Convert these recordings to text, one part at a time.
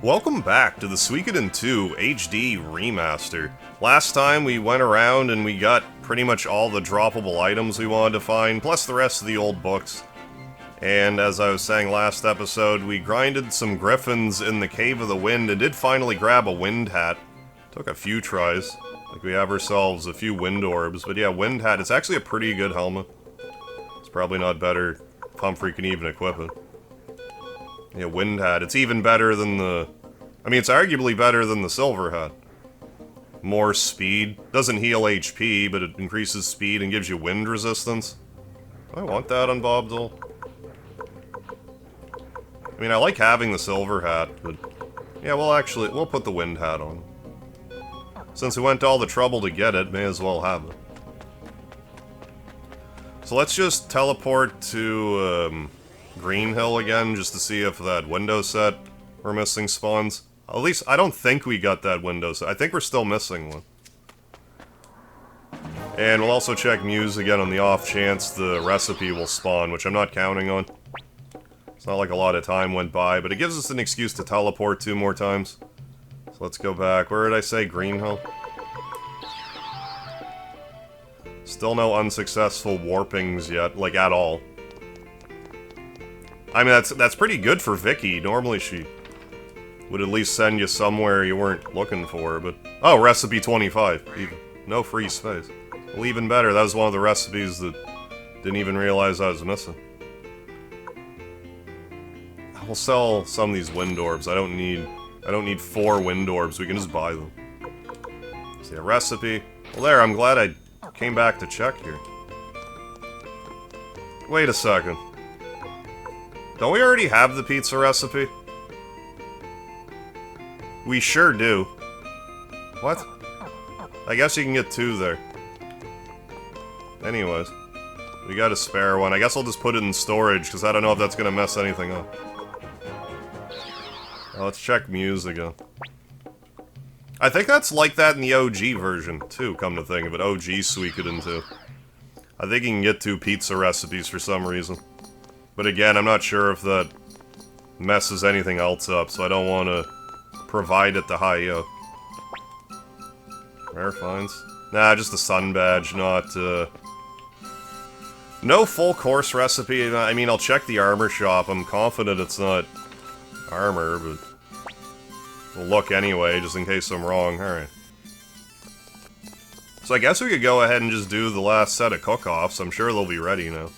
Welcome back to the Suikoden II HD Remaster. Last time we went around and we got pretty much all the droppable items we wanted to find, plus the rest of the old books. And as I was saying last episode, we grinded some griffins in the Cave of the Wind and did finally grab a wind hat. Took a few tries. Like we have ourselves a few wind orbs, but yeah, wind hat, it's actually a pretty good helmet. It's probably not better if Humphrey can even equip it. Yeah, wind hat. It's even better than the... I mean, it's arguably better than the silver hat. More speed. Doesn't heal HP, but it increases speed and gives you wind resistance. Do I want that on Bobdil? I mean, I like having the silver hat, but... yeah, we'll put the wind hat on. Since we went to all the trouble to get it, may as well have it. So let's just teleport to, Green Hill again, just to see if that window set we're missing spawns. At least, I don't think we got that window set. I think we're still missing one. And we'll also check Muse again on the off chance the recipe will spawn, which I'm not counting on. It's not like a lot of time went by, but it gives us an excuse to teleport 2 more times. So let's go back. Where did I say? Green Hill? Still no unsuccessful warpings yet, like at all. I mean, that's pretty good for Vicky. Normally she would at least send you somewhere you weren't looking for, but... oh, recipe 25, even. No free space. Well, even better, that was one of the recipes that didn't even realize I was missing. I'll sell some of these wind orbs. I don't need 4 wind orbs, we can just buy them. See, a recipe. Well there, I'm glad I came back to check here. Wait a second. Don't we already have the pizza recipe? We sure do. What? I guess you can get 2 there. Anyways. We got a spare one. I guess I'll just put it in storage, because I don't know if that's going to mess anything up. Well, let's check Muse again. I think that's like that in the OG version, too, come to think of it. OG Suikoden II. I think you can get 2 pizza recipes for some reason. But again, I'm not sure if that messes anything else up, so I don't want to provide it to Hayo. Rare finds? Nah, just the sun badge, not, no full course recipe. I mean, I'll check the armor shop. I'm confident it's not armor, but we'll look anyway, just in case I'm wrong. Alright. So I guess we could go ahead and just do the last set of Cookoffs. I'm sure they'll be ready now.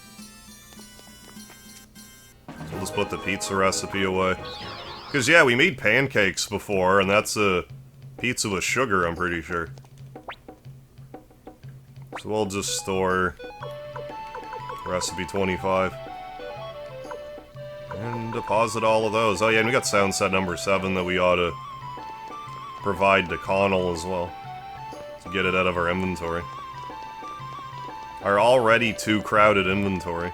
So we'll just put the pizza recipe away. Because, yeah, we made pancakes before, and that's a pizza with sugar, I'm pretty sure. So we'll just store recipe 25. And deposit all of those. Oh yeah, and we got sound set number 7 that we ought to provide to Connell as well. To get it out of our inventory. Our already too crowded inventory.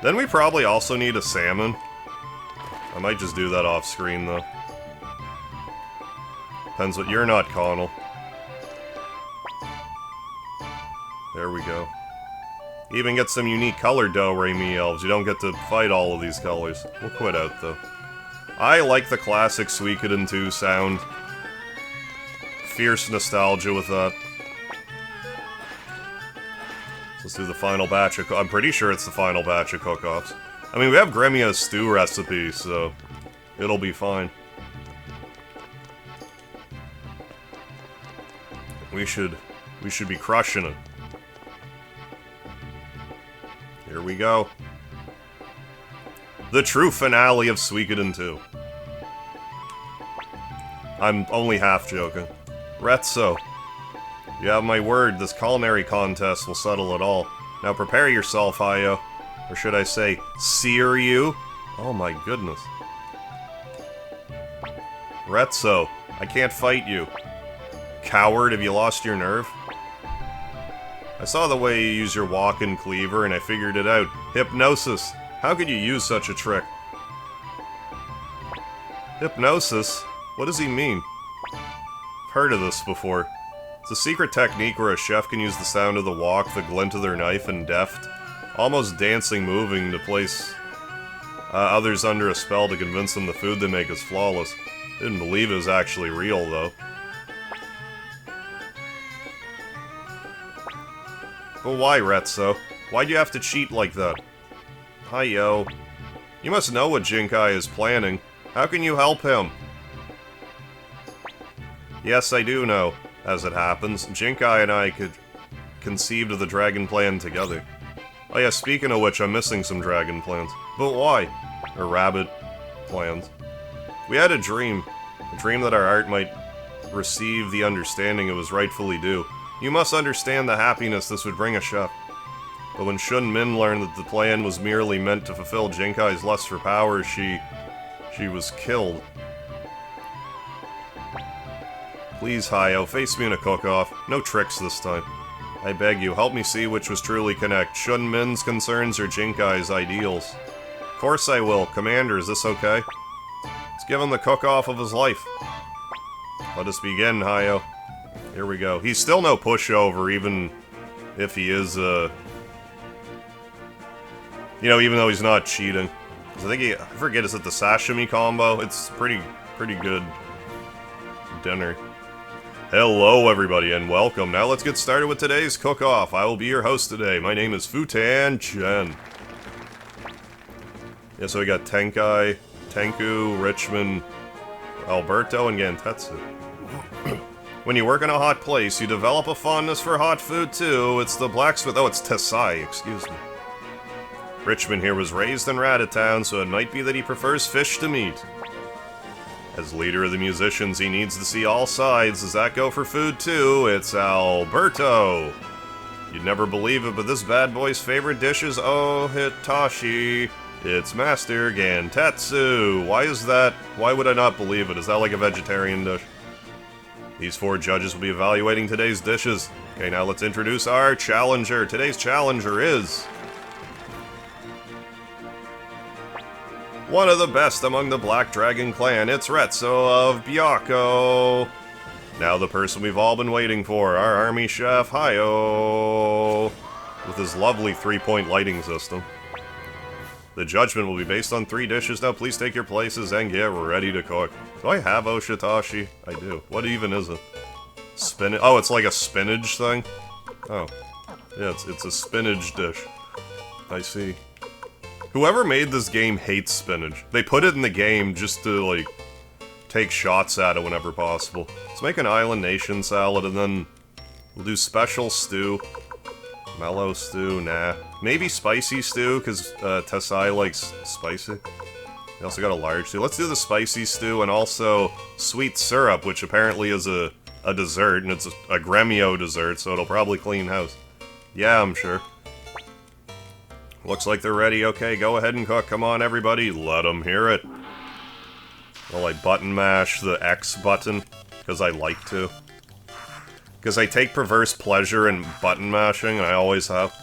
Then we probably also need a salmon. I might just do that off screen though. Depends what you're not, Connell. There we go. Even get some unique color Do-Re-Mi elves. You don't get to fight all of these colors. We'll quit out though. I like the classic Suikoden II sound. Fierce nostalgia with that. Let's do the final batch of... I'm pretty sure it's the final batch of Cookoffs. I mean, we have Gremia's stew recipe, so it'll be fine. We should be crushing it. Here we go. The true finale of Suikoden II. I'm only half joking. Retso. You have my word, this culinary contest will settle it all. Now prepare yourself, Hayo. Or should I say, sear you? Oh my goodness. Retso, I can't fight you. Coward, have you lost your nerve? I saw the way you use your walk-in cleaver and I figured it out. Hypnosis. How could you use such a trick? Hypnosis? What does he mean? I've heard of this before. It's a secret technique where a chef can use the sound of the wok, the glint of their knife, and deft, almost dancing, moving to place others under a spell to convince them the food they make is flawless. Didn't believe it was actually real, though. But why, Retso? Why'd you have to cheat like that? Hi, yo. You must know what Jinkai is planning. How can you help him? Yes, I do know. As it happens, Jinkai and I could conceived of the dragon plan together. Oh yeah, speaking of which, I'm missing some dragon plans. But why? Or rabbit plans. We had a dream that our art might receive the understanding it was rightfully due. You must understand the happiness this would bring a chef. But when Shun Min learned that the plan was merely meant to fulfill Jinkai's lust for power, she was killed. Please, Hayo, face me in a cook-off. No tricks this time. I beg you, help me see which was truly connect, Shun Min's concerns or Jinkai's ideals. Of course I will. Commander, is this okay? Let's give him the cook-off of his life. Let us begin, Hayo. Here we go. He's still no pushover, even if he is, you know, even though he's not cheating. I think I forget, is it the sashimi combo? It's pretty good dinner. Hello, everybody, and welcome. Now let's get started with today's cook-off. I will be your host today. My name is Futan Chen. Yeah, so we got Tenkai, Tenku, Richmond, Alberto, and Gantetsu. When you work in a hot place, you develop a fondness for hot food, too. It's the blacksmith... Oh, it's Tesai, excuse me. Richmond here was raised in Ratatown, so it might be that he prefers fish to meat. As leader of the musicians, he needs to see all sides. Does that go for food, too? It's Alberto! You'd never believe it, but this bad boy's favorite dish is Ohitashi. It's Master Gantetsu. Why is that? Why would I not believe it? Is that like a vegetarian dish? These four judges will be evaluating today's dishes. Okay, now let's introduce our challenger. Today's challenger is... one of the best among the Black Dragon clan. It's Retso of Byakko. Now the person we've all been waiting for, our army chef, Hayo. With his lovely 3-point lighting system. The judgment will be based on 3 dishes. Now please take your places and get ready to cook. Do I have Oshitashi? I do. What even is it? Spinach? Oh, it's like a spinach thing? Oh. Yeah, it's a spinach dish. I see. Whoever made this game hates spinach. They put it in the game just to, like, take shots at it whenever possible. Let's make an Island Nation salad, and then we'll do special stew. Mellow stew, nah. Maybe spicy stew, because Tesai likes spicy. We also got a large stew. Let's do the spicy stew, and also sweet syrup, which apparently is a dessert, and it's a Gremio dessert, so it'll probably clean house. Yeah, I'm sure. Looks like they're ready. Okay, go ahead and cook. Come on, everybody. Let them hear it. Well, I button mash the X button, because I like to. Because I take perverse pleasure in button mashing, and I always have.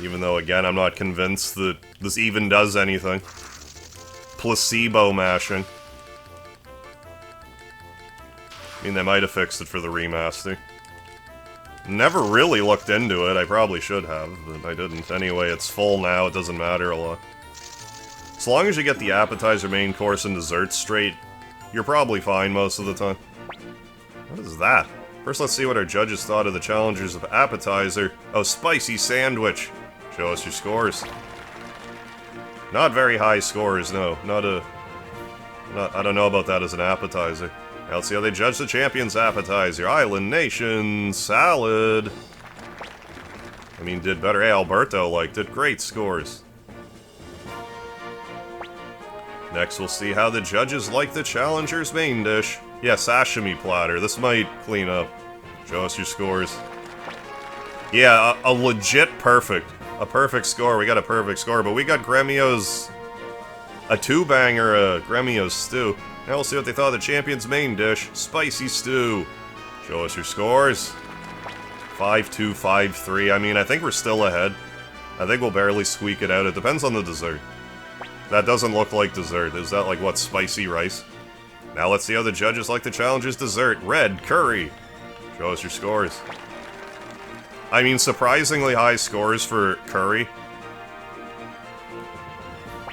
Even though, again, I'm not convinced that this even does anything. Placebo mashing. I mean, they might have fixed it for the remaster. Never really looked into it. I probably should have, but I didn't. Anyway, it's full now. It doesn't matter a lot. As long as you get the appetizer, main course, and dessert straight, you're probably fine most of the time. What is that? First, let's see what our judges thought of the challengers of appetizer. Oh, spicy sandwich. Show us your scores. Not very high scores, no. I don't know about that as an appetizer. Now let's see how they judge the champion's appetizer. Island Nation salad. I mean, did better. Hey, Alberto liked it. Great scores. Next, we'll see how the judges like the challenger's main dish. Yeah, sashimi platter. This might clean up. Show us your scores. Yeah, a legit perfect. A perfect score. We got a perfect score, but we got Gremio's... a 2-banger, Gremio's stew. Now we'll see what they thought of the champion's main dish, spicy stew. Show us your scores. 5-2, 5-3. I mean, I think we're still ahead. I think we'll barely squeak it out. It depends on the dessert. That doesn't look like dessert. Is that like, what, spicy rice? Now let's see how the judges like the challenger's dessert, red curry. Show us your scores. I mean, surprisingly high scores for curry.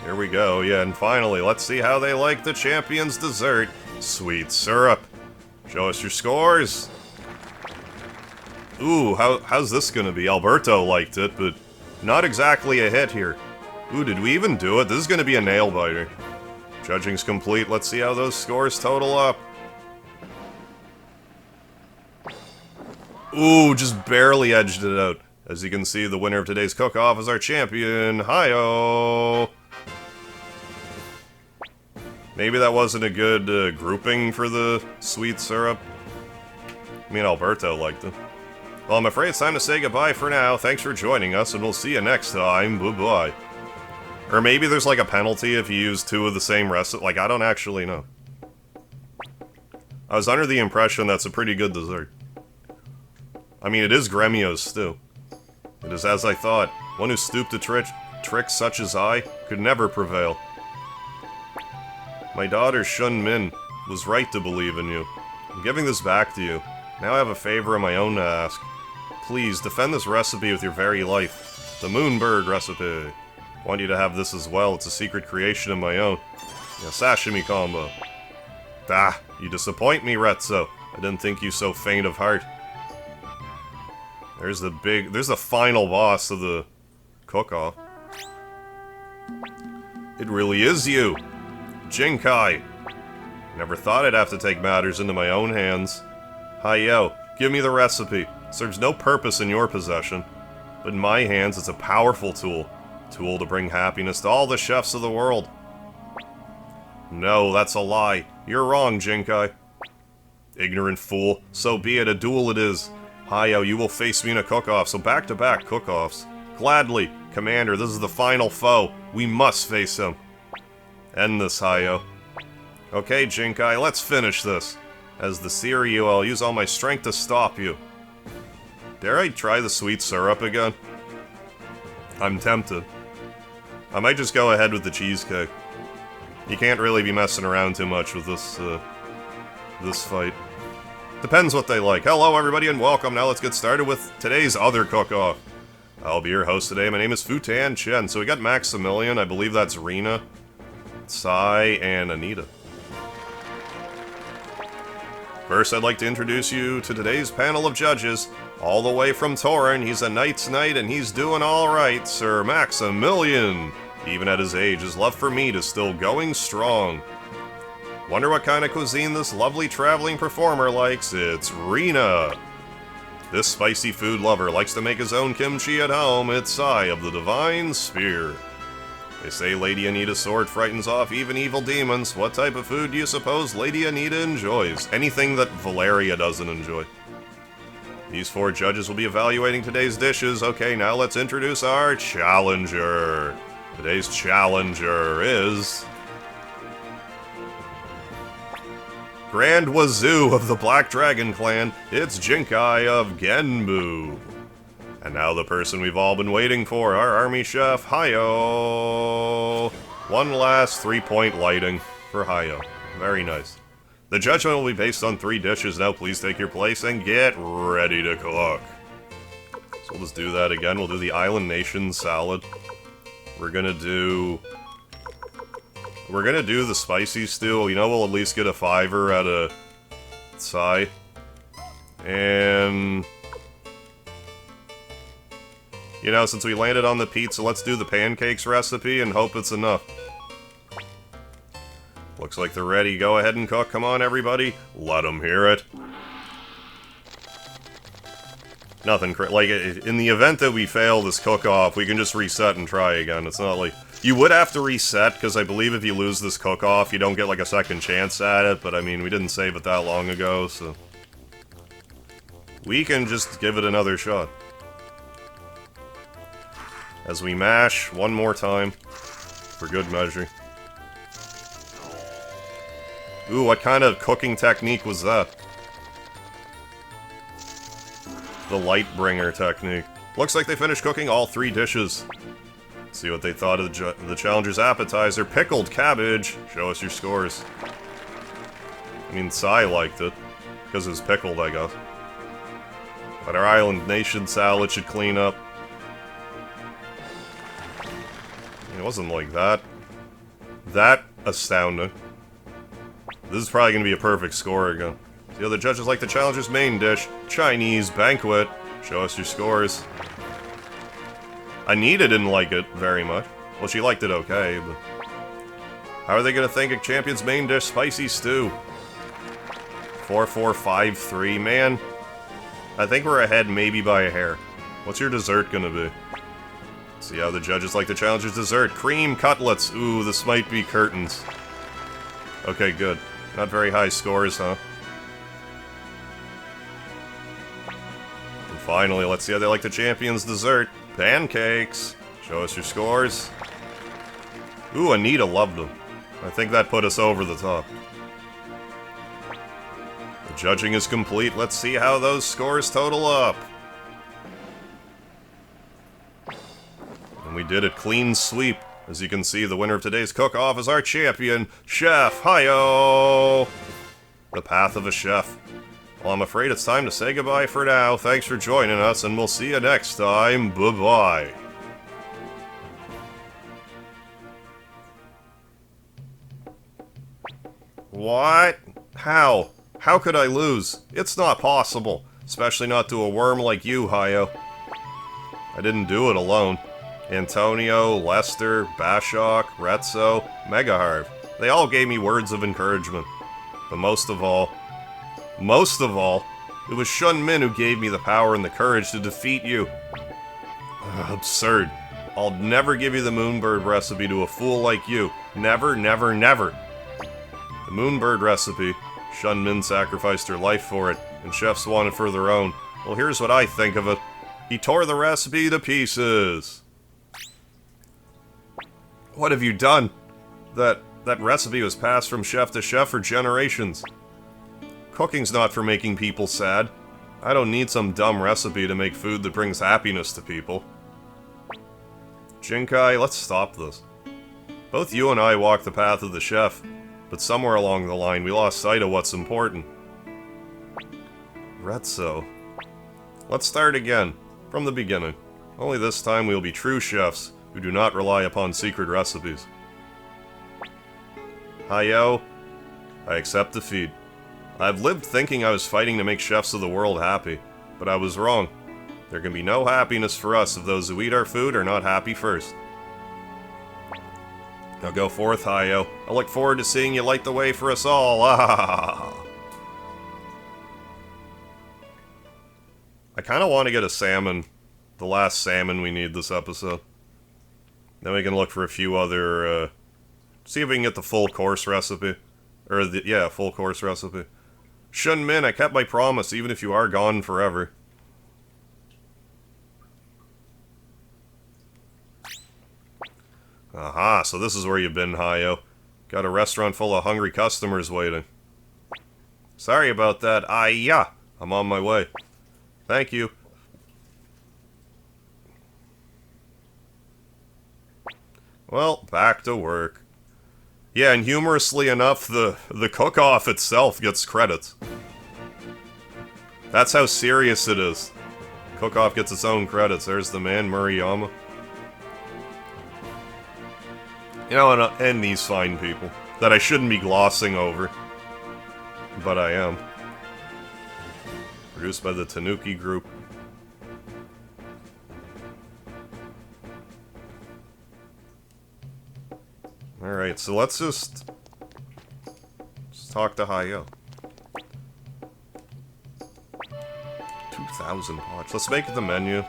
Here we go, yeah, and finally, let's see how they like the champion's dessert. Sweet syrup. Show us your scores. Ooh, how's this gonna be? Alberto liked it, but not exactly a hit here. Ooh, did we even do it? This is gonna be a nail-biter. Judging's complete. Let's see how those scores total up. Ooh, just barely edged it out. As you can see, the winner of today's cook-off is our champion, Hi-Oh! Maybe that wasn't a good grouping for the sweet syrup. I mean, Alberto liked it. Well, I'm afraid it's time to say goodbye for now. Thanks for joining us, and we'll see you next time. Bye-bye. Or maybe there's like a penalty if you use two of the same recipe. Like, I don't actually know. I was under the impression that's a pretty good dessert. I mean, it is Gremio's stew. It is as I thought. One who stooped to tricks such as I could never prevail. My daughter, Shun Min, was right to believe in you. I'm giving this back to you. Now I have a favor of my own to ask. Please, defend this recipe with your very life. The Moonbird Recipe. I want you to have this as well. It's a secret creation of my own. A sashimi combo. Ah, you disappoint me, Retzo. I didn't think you so faint of heart. There's the final boss of the cook-off. It really is you! Jinkai! Never thought I'd have to take matters into my own hands. Hi-Yo, give me the recipe. Serves no purpose in your possession. But in my hands, it's a powerful tool. Tool to bring happiness to all the chefs of the world. No, that's a lie. You're wrong, Jinkai. Ignorant fool. So be it, a duel it is. Hi-Yo, you will face me in a cook-off, so back-to-back cook-offs. Gladly. Commander, this is the final foe. We must face him. End this, Hi-Yo. Okay, Jinkai, let's finish this. As the Seiryu, I'll use all my strength to stop you. Dare I try the sweet syrup again? I'm tempted. I might just go ahead with the cheesecake. You can't really be messing around too much with this, this fight. Depends what they like. Hello, everybody, and welcome. Now let's get started with today's other cook-off. I'll be your host today. My name is Futan Chen. So we got Maximilian. I believe that's Rina, Sai, and Anita. First, I'd like to introduce you to today's panel of judges. All the way from Torin, he's a knight's knight and he's doing alright, Sir Maximilian. Even at his age, his love for meat is still going strong. Wonder what kind of cuisine this lovely traveling performer likes? It's Rina. This spicy food lover likes to make his own kimchi at home. It's Sai of the Divine Spear. They say Lady Anita's sword frightens off even evil demons. What type of food do you suppose Lady Anita enjoys? Anything that Valeria doesn't enjoy. These four judges will be evaluating today's dishes. Okay, now let's introduce our challenger. Today's challenger is... Grand Wazoo of the Black Dragon Clan. It's Jinkai of Genbu. And now the person we've all been waiting for, our army chef, Hi-Yo. One last 3-point lighting for Hi-Yo. Very nice. The judgment will be based on 3 dishes. Now please take your place and get ready to cook. So we'll just do that again. We'll do the Island Nation salad. We're gonna do the spicy stew. You know, we'll at least get a 5-er at a Sai. And... you know, since we landed on the pizza, let's do the pancakes recipe and hope it's enough. Looks like they're ready. Go ahead and cook. Come on, everybody. Let them hear it. Nothing like, in the event that we fail this cook-off, we can just reset and try again. It's not like... you would have to reset, because I believe if you lose this cook-off, you don't get, like, a second chance at it. But, I mean, we didn't save it that long ago, so... we can just give it another shot. As we mash one more time, for good measure. Ooh, what kind of cooking technique was that? The Lightbringer technique. Looks like they finished cooking all 3 dishes. Let's see what they thought of the challenger's appetizer. Pickled cabbage. Show us your scores. I mean, Sai liked it. Because it was pickled, I guess. But our Island Nation salad should clean up. It wasn't like that. That astounding. This is probably going to be a perfect score again. The other judges like the challenger's main dish, Chinese banquet. Show us your scores. Anita didn't like it very much. Well, she liked it okay, but... How are they going to think a champion's main dish, spicy stew? 4-4-5-3, man. I think we're ahead maybe by a hair. What's your dessert going to be? See how the judges like the challenger's dessert. Cream cutlets. Ooh, this might be curtains. Okay, good. Not very high scores, huh? And finally, let's see how they like the champion's dessert. Pancakes. Show us your scores. Ooh, Anita loved them. I think that put us over the top. The judging is complete. Let's see how those scores total up. And we did it clean sweep. As you can see, the winner of today's cook-off is our champion, Chef Hi-Yo! The path of a chef. Well, I'm afraid it's time to say goodbye for now. Thanks for joining us, and we'll see you next time. Bye-bye. What? How? How could I lose? It's not possible. Especially not to a worm like you, Hi-Yo. I didn't do it alone. Antonio, Lester, Bashok, Retzo, Megaharv. They all gave me words of encouragement. But most of all, it was Shun Min who gave me the power and the courage to defeat you. Absurd. I'll never give you the Moonbird Recipe to a fool like you. Never, never, never. The Moonbird Recipe. Shun Min sacrificed her life for it, and chefs wanted for their own. Well, here's what I think of it. He tore the recipe to pieces. What have you done? That recipe was passed from chef to chef for generations. Cooking's not for making people sad. I don't need some dumb recipe to make food that brings happiness to people. Jinkai, let's stop this. Both you and I walked the path of the chef, but somewhere along the line we lost sight of what's important. Retzo. Let's start again, from the beginning. Only this time we'll be true chefs who do not rely upon secret recipes. Hi-Yo, I accept defeat. I've lived thinking I was fighting to make chefs of the world happy, but I was wrong. There can be no happiness for us if those who eat our food are not happy first. Now go forth, Hi-Yo. I look forward to seeing you light the way for us all. Ah! I kind of want to get a salmon. The last salmon we need this episode. Then we can look for a few other, see if we can get the full course recipe. Or, yeah, full course recipe. Shun Min, I kept my promise, even if you are gone forever. Aha, so this is where you've been, Hi-Yo. Got a restaurant full of hungry customers waiting. Sorry about that. Yeah, I'm on my way. Thank you. Well, back to work. Yeah, and humorously enough, the cook-off itself gets credits. That's how serious it is. Cook-off gets its own credits. There's the man, Murayama. You know, and these fine people that I shouldn't be glossing over. But I am. Produced by the Tanuki Group. Alright, so let's just talk to Hi-Yo. 2,000 pots. Let's make it the menu.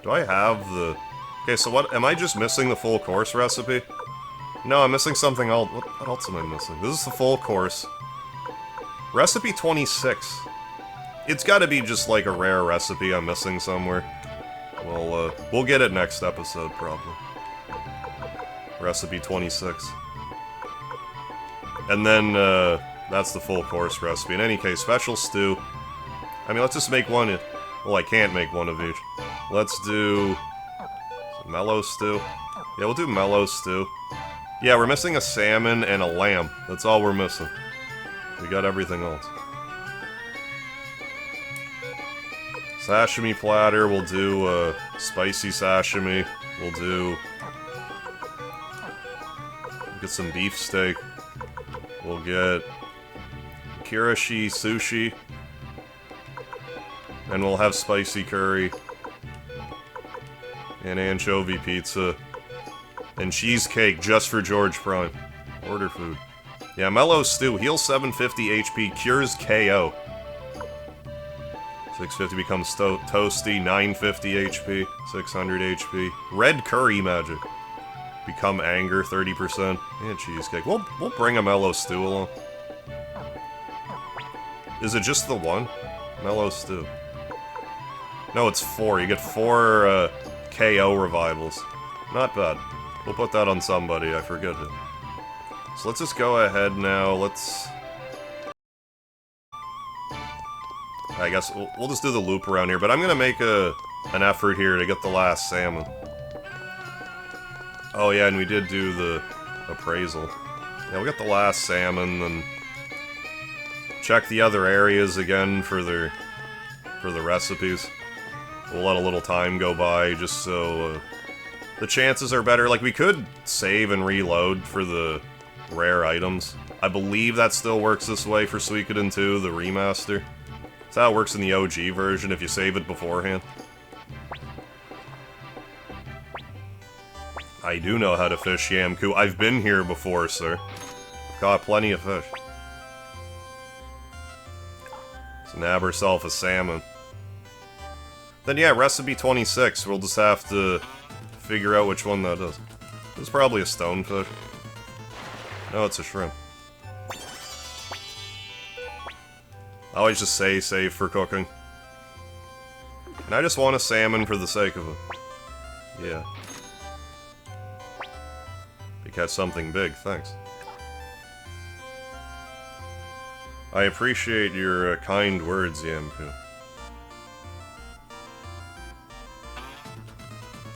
Do I have the... Okay, so what... Am I just missing the full course recipe? No, I'm missing something else. What else am I missing? This is the full course. Recipe 26. It's gotta be just like a rare recipe I'm missing somewhere. Well, we'll get it next episode, probably. Recipe 26. And then, that's the full course recipe. In any case, special stew. I mean, let's just make one. Well, I can't make one of each. Let's do... mellow stew. Yeah, we'll do mellow stew. Yeah, we're missing a salmon and a lamb. That's all we're missing. We got everything else. Sashimi platter, we'll do spicy sashimi. We'll get some beef steak. We'll get kirashi sushi. And we'll have spicy curry. And anchovy pizza. And cheesecake just for George Prime. Order food. Yeah, mellow stew. Heals 750 HP. Cures KO. 650 becomes toasty. 950 HP. 600 HP. Red curry magic. Become anger. 30%. And cheesecake. We'll bring a mellow stew along. Is it just the one? Mellow stew. No, it's 4. You get 4 KO revivals. Not bad. We'll put that on somebody, I forget it. So let's just go ahead now, I guess we'll just do the loop around here, but I'm gonna make an effort here to get the last salmon. Oh yeah, and we did do the appraisal. Yeah, we'll get the last salmon, and check the other areas again for the recipes. We'll let a little time go by, just so the chances are better. Like, we could save and reload for the rare items. I believe that still works this way for Suikoden II, the remaster. That's how it works in the OG version, if you save it beforehand. I do know how to fish, Yamku. I've been here before, sir. I've caught plenty of fish. So nab herself a salmon. Then yeah, recipe 26, we'll just have to figure out which one that is. It's probably a stonefish. No, it's a shrimp. I always just say save for cooking. And I just want a salmon for the sake of it. Yeah. Because something big, thanks. I appreciate your kind words, Yamku.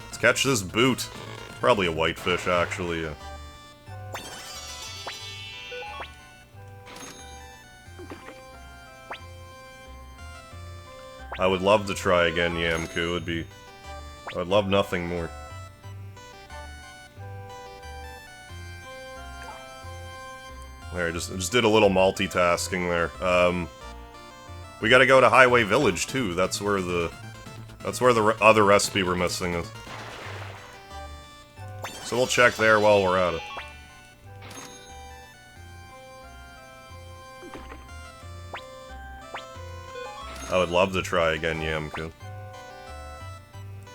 Let's catch this boot. Probably a whitefish, actually, yeah. I would love to try again, Yamku. I'd love nothing more. There, just did a little multitasking there. We gotta go to Highway Village, too. That's where the other recipe we're missing is. So we'll check there while we're at it. I would love to try again, Yamku.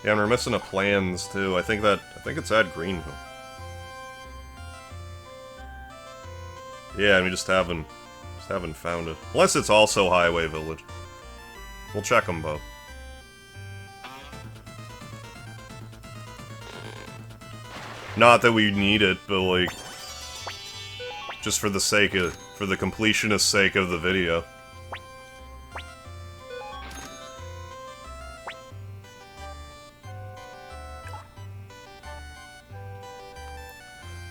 Yeah, and we're missing a plans too. I think it's at Greenville. Yeah, and we just haven't found it. Unless it's also Highway Village. We'll check them both. Not that we need it, but like, just for the completionist sake of the video.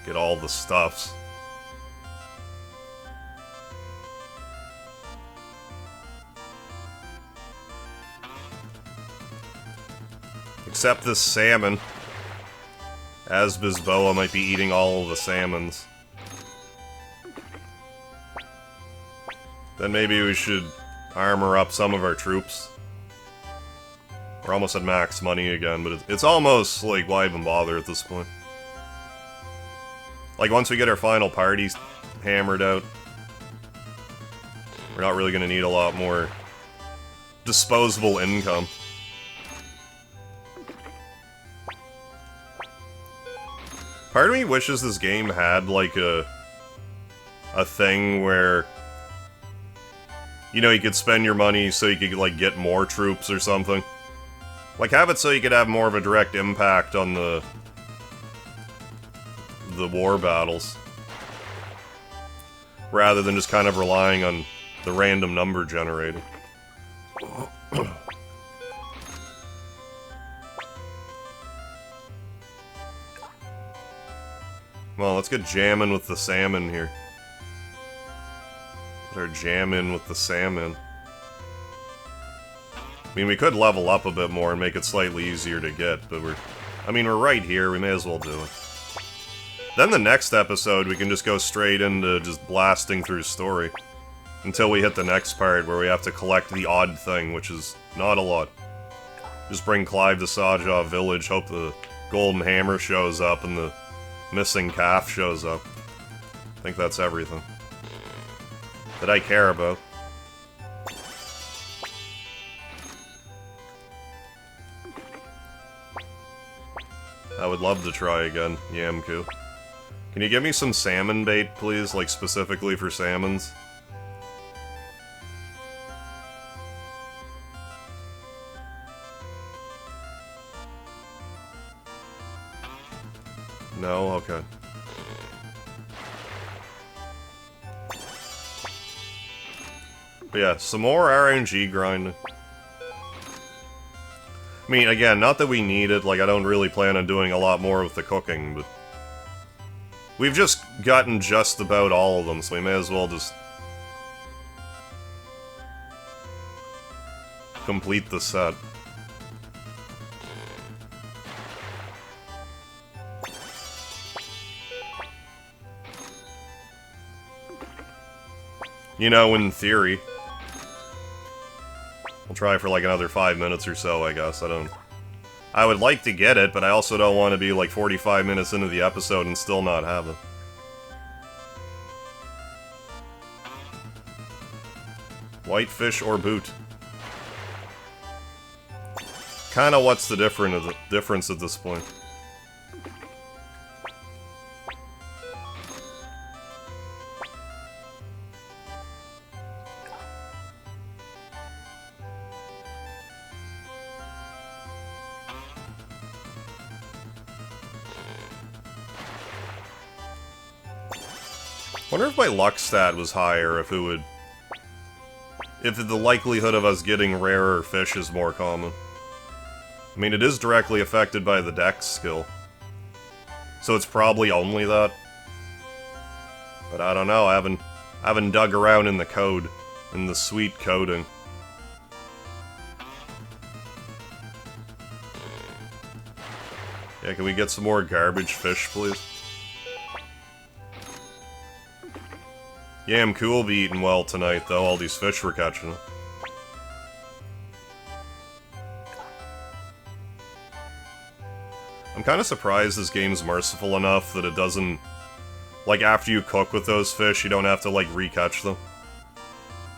Get all the stuffs. Except this salmon. As Bisboa might be eating all of the salmons. Then maybe we should armor up some of our troops. We're almost at max money again, but it's almost like, why even bother at this point? Like, once we get our final parties hammered out, we're not really gonna need a lot more disposable income. Part of me wishes this game had, like, a thing where, you know, you could spend your money so you could, like, get more troops or something. Like, have it so you could have more of a direct impact on the war battles. Rather than just kind of relying on the random number generator. Well, let's get jamming with the salmon here. Let our jam in with the salmon. I mean, we could level up a bit more and make it slightly easier to get, but we're right here, we may as well do it. Then the next episode, we can just go straight into just blasting through story. Until we hit the next part where we have to collect the odd thing, which is not a lot. Just bring Clive to Saja village, hope the golden hammer shows up and the missing calf shows up. I think that's everything that I care about. I would love to try again, Yamku. Can you give me some salmon bait, please? Like, specifically for salmons? No? Okay. But yeah, some more RNG grinding. I mean, again, not that we need it, like, I don't really plan on doing a lot more with the cooking, but... We've just gotten just about all of them, so we may as well just... complete the set. You know, in theory. We'll try for like another 5 minutes or so, I guess. I would like to get it, but I also don't want to be like 45 minutes into the episode and still not have it. Whitefish or boot? Kinda what's the difference at this point? Wonder if my luck stat was higher, if the likelihood of us getting rarer fish is more common. I mean, it is directly affected by the dex skill. So it's probably only that. But I don't know, I haven't dug around in the code, in the sweet coding. Yeah, can we get some more garbage fish, please? Yeah, I'm cool be eating well tonight, though, all these fish we're catching. I'm kinda surprised this game's merciful enough that it doesn't... Like, after you cook with those fish, you don't have to, like, re-catch them.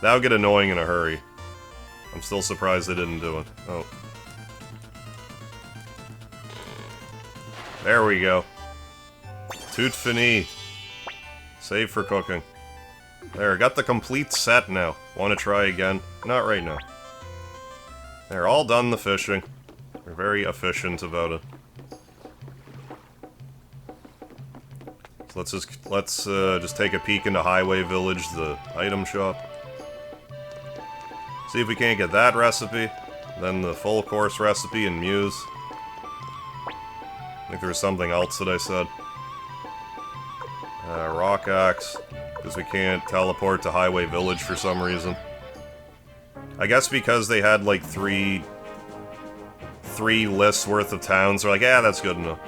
That would get annoying in a hurry. I'm still surprised they didn't do it. Oh. There we go. Tout fini. Save for cooking. There, got the complete set now. Want to try again? Not right now. They're all done the fishing. We're very efficient about it. So let's just take a peek into Highway Village, the item shop. See if we can't get that recipe. Then the full course recipe and Muse. I think there was something else that I said. Rock axe. Because we can't teleport to Highway Village for some reason. I guess because they had like three lists worth of towns, they're like, yeah, that's good enough.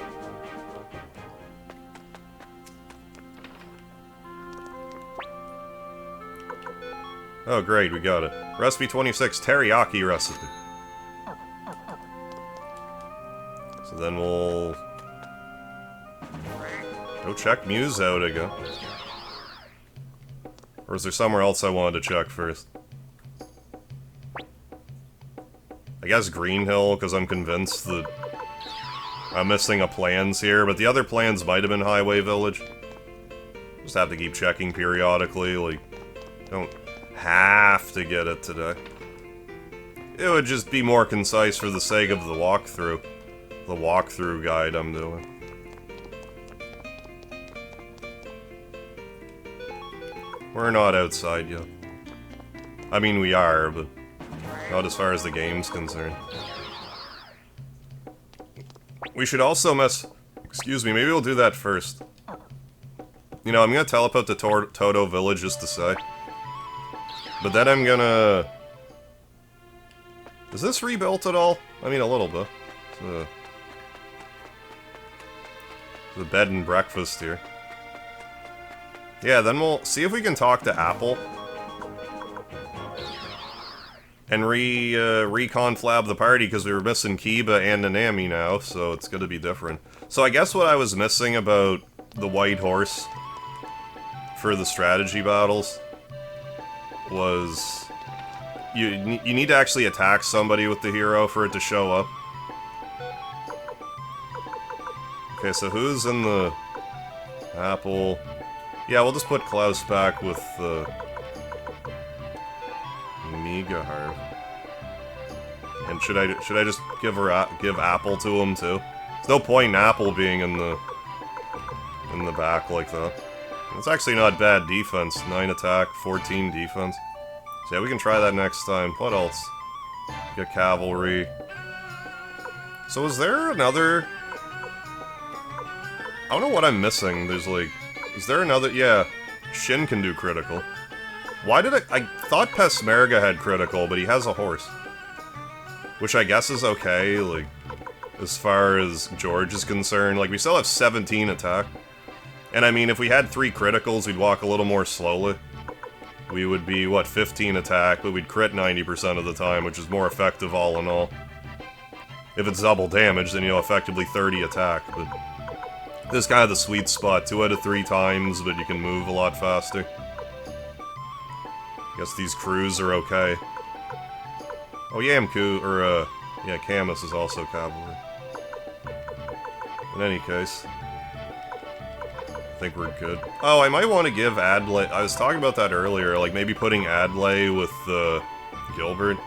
Oh great, we got it. Recipe 26, teriyaki recipe. So then we'll... go check Muse out again. Or is there somewhere else I wanted to check first? I guess Green Hill, because I'm convinced that I'm missing a plans here, but the other plans might have been Highway Village. Just have to keep checking periodically, like, don't have to get it today. It would just be more concise for the sake of the walkthrough guide I'm doing. We're not outside yet. I mean, we are, but not as far as the game's concerned. We should also excuse me, maybe we'll do that first. You know, I'm gonna teleport to Toto Village just to say. But then I'm gonna Is this rebuilt at all? I mean, a little bit. It's a bed and breakfast here. Yeah, then we'll see if we can talk to Apple. And reconflab the party, because we were missing Kiba and Nanami now, so it's gonna be different. So I guess what I was missing about the White Horse for the strategy battles was you need to actually attack somebody with the hero for it to show up. Okay, so who's in the Apple? Yeah, we'll just put Klaus back with the Megaharp. And should I just give Apple to him too? There's no point in Apple being in the back like that. It's actually not bad defense. 9 attack, 14 defense. So yeah, we can try that next time. What else? Get cavalry. So is there another? I don't know what I'm missing. There's like, is there another? Yeah, Shin can do critical. Why did I thought Pesmerga had critical, but he has a horse. Which I guess is okay, like, as far as George is concerned. Like, we still have 17 attack. And I mean, if we had 3 criticals, we'd walk a little more slowly. We would be, what, 15 attack, but we'd crit 90% of the time, which is more effective all in all. If it's double damage, then, you know, effectively 30 attack, but this is kind of the sweet spot. 2 out of 3 times, but you can move a lot faster. Guess these crews are okay. Oh, Yamku, or, yeah, Camus is also cavalry. In any case, I think we're good. Oh, I might want to give Adlai... I was talking about that earlier, like, maybe putting Adlai with, Gilbert.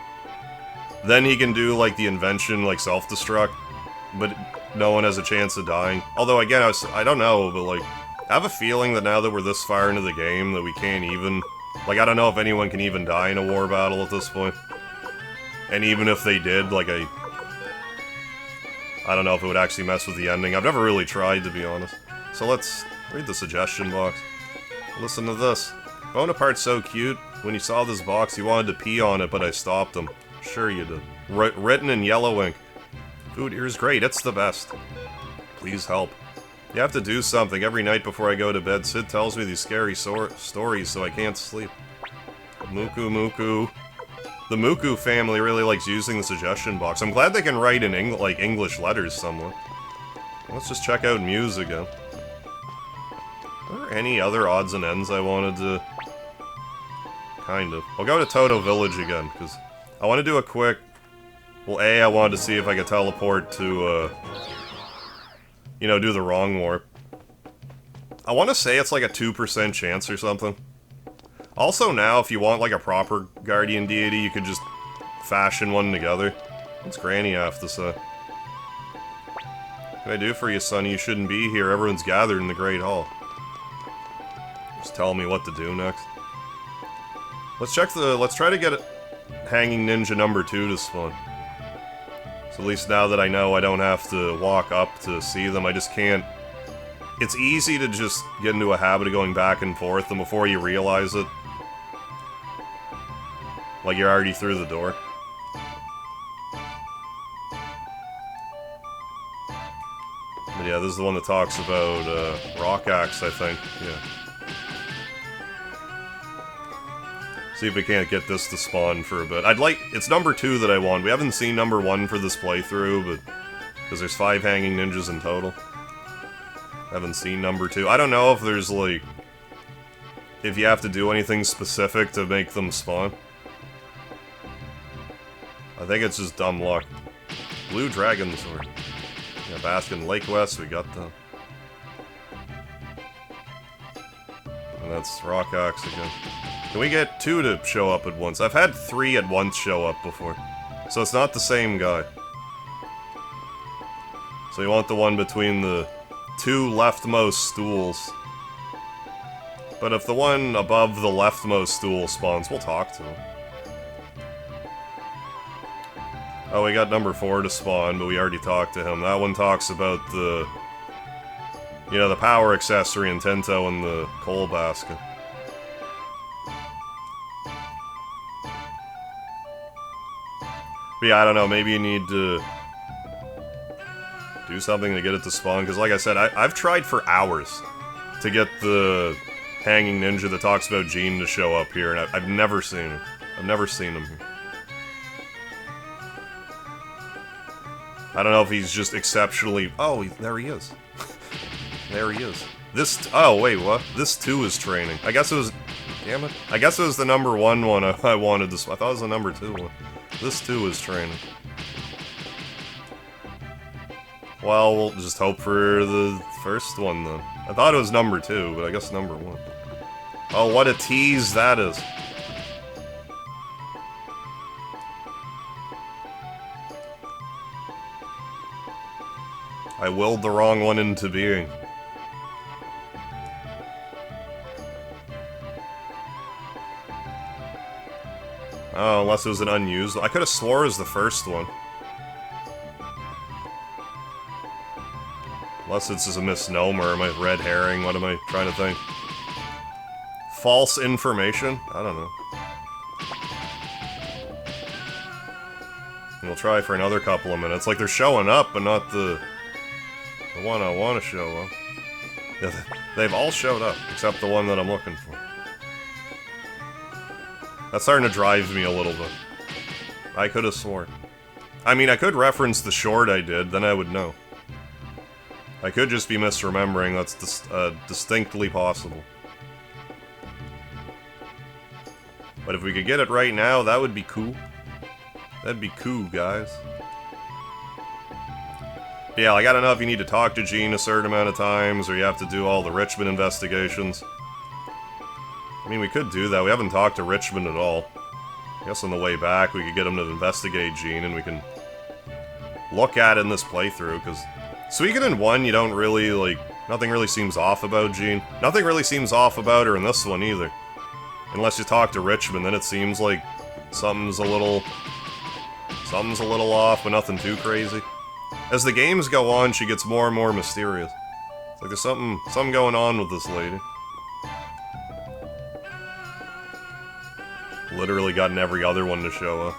Then he can do, like, the invention, like, self-destruct, but no one has a chance of dying. Although, again, I don't know, but, like, I have a feeling that now that we're this far into the game, that we can't even... Like, I don't know if anyone can even die in a war battle at this point. And even if they did, like, I don't know if it would actually mess with the ending. I've never really tried, to be honest. So let's read the suggestion box. Listen to this. Bonaparte's so cute. When he saw this box, he wanted to pee on it, but I stopped him. Sure you did. Written in yellow ink. Food here is great. It's the best. Please help. You have to do something. Every night before I go to bed, Sid tells me these scary stories, so I can't sleep. Muku. The Muku family really likes using the suggestion box. I'm glad they can write in English letters somewhere. Let's just check out Muse again. Are there any other odds and ends I wanted to... Kind of. I'll go to Toto Village again, because I want to do a quick... Well, I wanted to see if I could teleport to, you know, do the wrong warp. I want to say it's like a 2% chance or something. Also now, if you want like a proper guardian deity, you could just fashion one together. What's Granny have to say? What can I do for you, son? You shouldn't be here. Everyone's gathered in the Great Hall. Just tell me what to do next. Let's try to get Hanging Ninja number 2 to spawn. So at least now that I know I don't have to walk up to see them, I just can't... It's easy to just get into a habit of going back and forth, and before you realize it, like you're already through the door. But yeah, this is the one that talks about, Rock Axe, I think. Yeah. See if we can't get this to spawn for a bit. It's number 2 that I want. We haven't seen number 1 for this playthrough, but... Because there's 5 Hanging Ninjas in total. Haven't seen number 2. I don't know if there's, like... If you have to do anything specific to make them spawn. I think it's just dumb luck. Blue Dragon Sword. Yeah, Baskin Lake West, we got them. And that's Rock Axe again. Can we get 2 to show up at once? I've had 3 at once show up before. So it's not the same guy. So you want the one between the 2 leftmost stools. But if the one above the leftmost stool spawns, we'll talk to him. Oh, we got number 4 to spawn, but we already talked to him. That one talks about the... You know, the power accessory in Tento and the coal basket. But yeah, I don't know, maybe you need to do something to get it to spawn, because like I said, I've tried for hours to get the hanging ninja that talks about Gene to show up here, and I've never seen him. I've never seen him here. I don't know if he's just exceptionally... Oh, there he is. There he is. Oh, wait, what? This too is training. I guess it was... Damn it. I guess it was the number 1 one I wanted this. I thought it was the number 2 one. This too is training. Well, we'll just hope for the first one, then. I thought it was number 2, but I guess number 1. Oh, what a tease that is. I willed the wrong one into being. Oh, unless it was an unused... I could have swore it was the first one. Unless it's just a misnomer, am I red herring? What am I trying to think? False information? I don't know. We'll try for another couple of minutes. Like, they're showing up, but not the one I want to show up. Yeah, they've all showed up, except the one that I'm looking for. That's starting to drive me a little bit. I could have sworn. I mean, I could reference the short I did, then I would know. I could just be misremembering, that's distinctly possible. But if we could get it right now, that would be cool. That'd be cool, guys. But yeah, like, I don't know if you need to talk to Gene a certain amount of times, or you have to do all the Richmond investigations. I mean, we could do that. We haven't talked to Richmond at all. I guess on the way back, we could get him to investigate Gene, and we can look at it in this playthrough, because Suikoden I, you don't really, like, nothing really seems off about Gene. Nothing really seems off about her in this one, either. Unless you talk to Richmond, then it seems like something's a little off, but nothing too crazy. As the games go on, she gets more and more mysterious. It's like there's something going on with this lady. Literally gotten every other one to show up.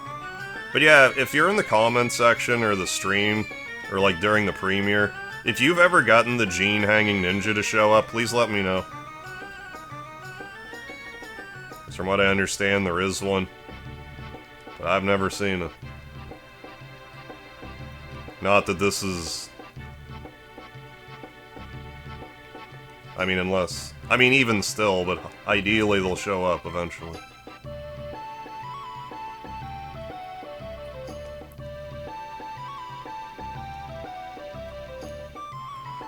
But yeah, if you're in the comment section or the stream, or like during the premiere, if you've ever gotten the Gene hanging ninja to show up, please let me know. Because from what I understand, there is one. But I've never seen it. Not that this is... I mean, unless... I mean, even still, but ideally they'll show up eventually.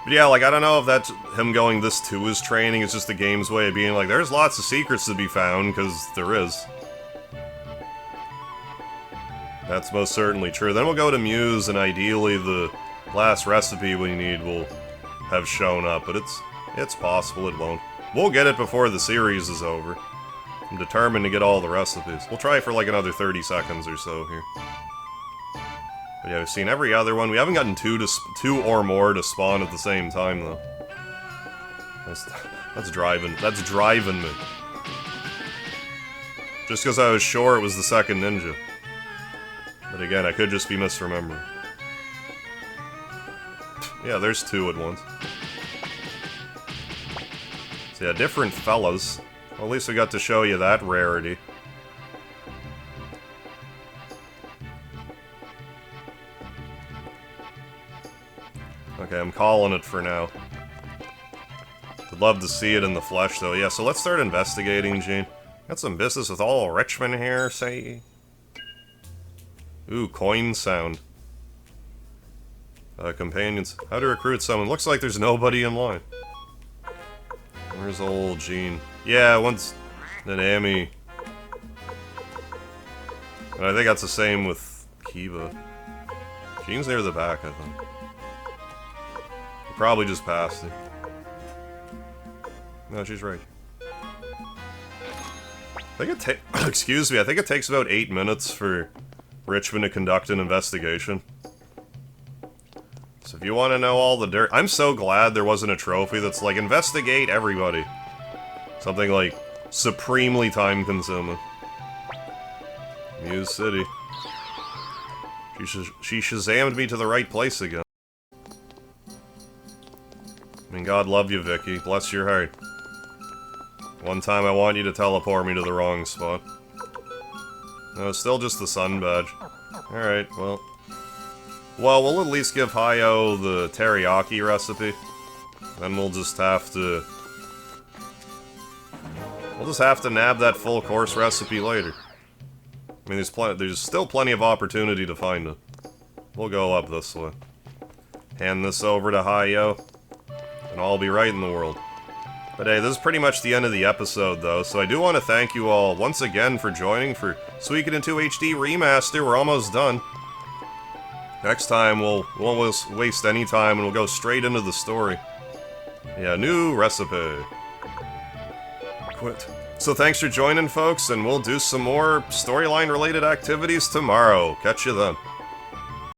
But yeah, like, I don't know if that's him going this to his training, it's just the game's way of being like, there's lots of secrets to be found, because there is. That's most certainly true. Then we'll go to Muse, and ideally the last recipe we need will have shown up, but it's possible it won't. We'll get it before the series is over. I'm determined to get all the recipes. We'll try for like another 30 seconds or so here. But yeah, we've seen every other one. We haven't gotten two or more to spawn at the same time, though. That's driving me. Just because I was sure it was the second ninja. But again, I could just be misremembering. Yeah, there's 2 at once. So yeah, different fellas. Well, at least we got to show you that rarity. Okay, I'm calling it for now. I'd love to see it in the flesh, though. Yeah, so let's start investigating, Gene. Got some business with all Richmond here, say... Ooh, coin sound. Companions. How to recruit someone. Looks like there's nobody in line. Where's old Gene? Yeah, once Nanami. And I think that's the same with Kiba. Gene's near the back, I think. Probably just passed it. No, she's right. I think it excuse me, I think it takes about 8 minutes for Richmond to conduct an investigation. So if you want to know all the dirt... I'm so glad there wasn't a trophy that's like, investigate everybody. Something like, supremely time-consuming. Muse City. She Shazammed me to the right place again. I mean, God love you, Vicky. Bless your heart. One time I want you to teleport me to the wrong spot. No, it's still just the sun badge. Alright, well... Well, we'll at least give Hayo the teriyaki recipe. Then we'll just have to... We'll just have to nab that full course recipe later. I mean, there's still plenty of opportunity to find it. We'll go up this way. Hand this over to Hayo, and I'll be right in the world. But hey, this is pretty much the end of the episode, though, so I do want to thank you all once again for joining for Suikoden II HD Remaster. We're almost done. Next time, we won't waste any time, and we'll go straight into the story. Yeah, new recipe. Quit. So thanks for joining, folks, and we'll do some more storyline-related activities tomorrow. Catch you then.